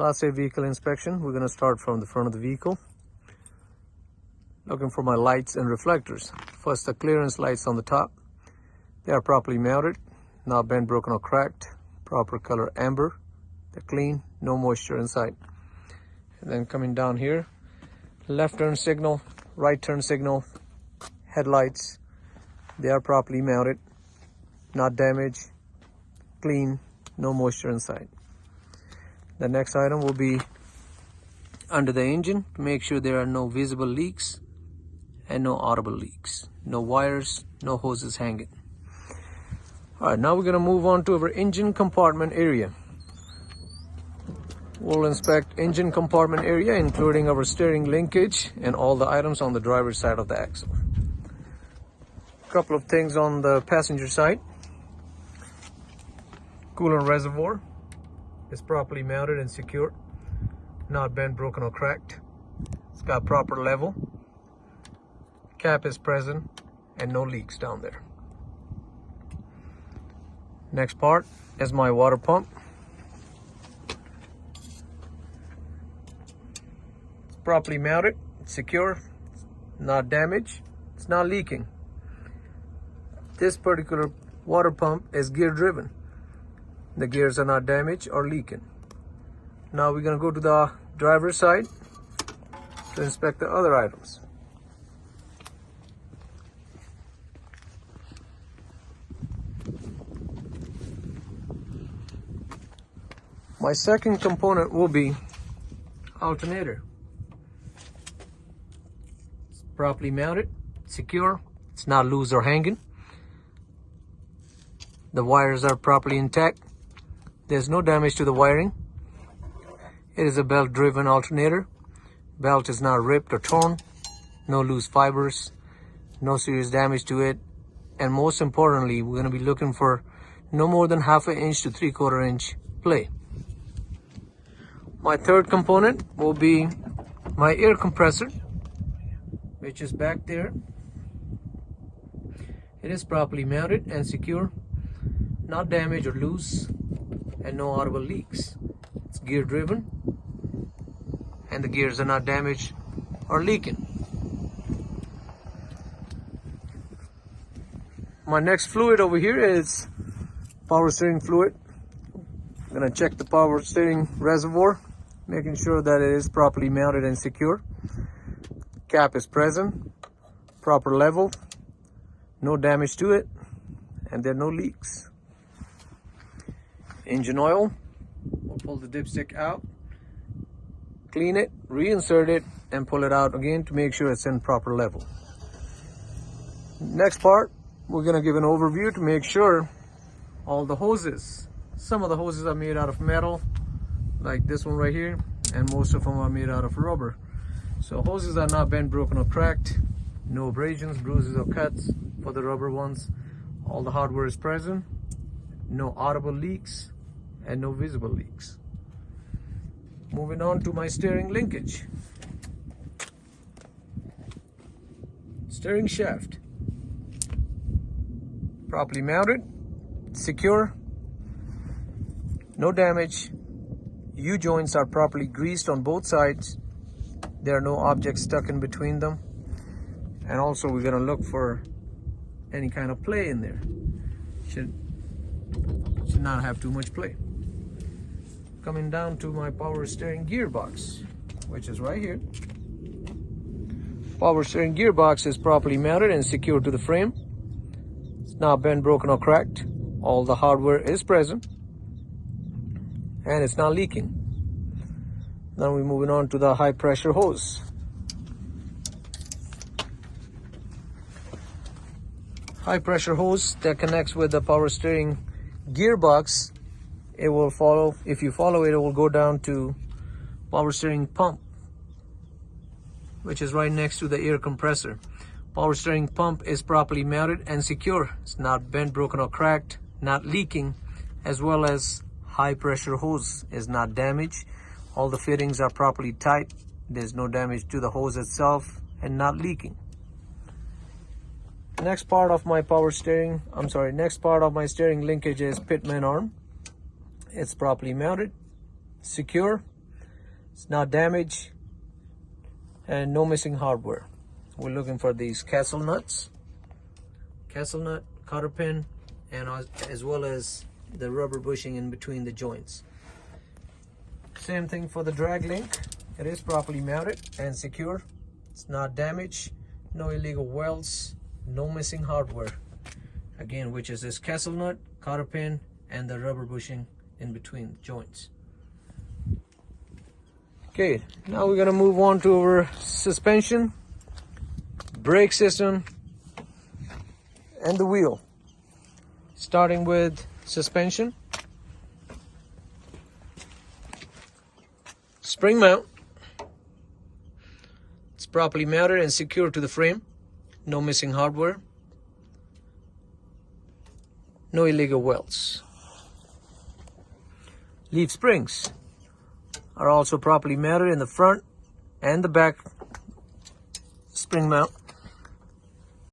Class A vehicle inspection. We're going to start from the front of the vehicle. Looking for my lights and reflectors. First, the clearance lights on the top. They are properly mounted, not bent, broken, or cracked. Proper color amber. They're clean, no moisture inside. And then coming down here, left turn signal, right turn signal, headlights. They are properly mounted, not damaged, clean, no moisture inside. The next item will be under the engine to make sure there are no visible leaks and no audible leaks. No wires, no hoses hanging. All right, now we're going to move on to our engine compartment area. We'll inspect engine compartment area, including our steering linkage and all the items on the driver's side of the axle. A couple of things on the passenger side. Coolant reservoir is properly mounted and secure, not bent, broken, or cracked. It's got proper level. Cap is present and no leaks down there. Next part is my water pump. It's properly mounted, it's secure, not damaged, it's not leaking. This particular water pump is gear driven. The gears are not damaged or leaking. Now we're going to go to the driver's side to inspect the other items. My second component will be alternator. It's properly mounted, secure, it's not loose or hanging. The wires are properly intact. There's no damage to the wiring. It is a belt-driven alternator. Belt is not ripped or torn. No loose fibers. No serious damage to it. And most importantly, we're going to be looking for no more than 1/2 inch to 3/4 inch play. My third component will be my air compressor, which is back there. It is properly mounted and secure, not damaged or loose, and no audible leaks. It's gear driven and the gears are not damaged or leaking. My next fluid over here is power steering fluid. I'm going to check the power steering reservoir, making sure that it is properly mounted and secure. Cap is present, proper level, no damage to it, and there are no leaks. Engine oil, we'll pull the dipstick out, clean it, reinsert it, and pull it out again to make sure it's in proper level. Next part, we're going to give an overview to make sure all the hoses. Some of the hoses are made out of metal, like this one right here, and most of them are made out of rubber. So hoses are not bent, broken, or cracked. No abrasions, bruises, or cuts for the rubber ones. All the hardware is present. No audible leaks and no visible leaks. Moving on to my steering linkage. Steering shaft. Properly mounted, secure, no damage. U-joints are properly greased on both sides. There are no objects stuck in between them. And also we're going to look for any kind of play in there. Should not have too much play. Coming down to my power steering gearbox, which is right here. Power steering gearbox is properly mounted and secured to the frame. It's not bent, broken, or cracked. All the hardware is present and it's not leaking. Now we're moving on to the high pressure hose. High pressure hose that connects with the power steering gearbox. It will follow, if you follow it, it will go down to power steering pump, which is right next to the air compressor. Power steering pump is properly mounted and secure. It's not bent, broken, or cracked, not leaking, as well as high pressure hose is not damaged. All the fittings are properly tight. There's no damage to the hose itself and not leaking. Next part of my steering linkage is pitman arm. It's properly mounted, secure, It's not damaged and no missing hardware. We're looking for these castle nut, cotter pin, and as well as the rubber bushing in between the joints. Same thing for the drag link. It is properly mounted and secure. It's not damaged, no illegal welds, no missing hardware. Again, which is this castle nut, cotter pin, and the rubber bushing in between the joints. Okay, now we're gonna move on to our suspension, brake system, and the wheel. Starting with suspension. Spring mount. It's properly mounted and secured to the frame. No missing hardware. No illegal welds. Leaf springs are also properly mounted in the front and the back spring mount.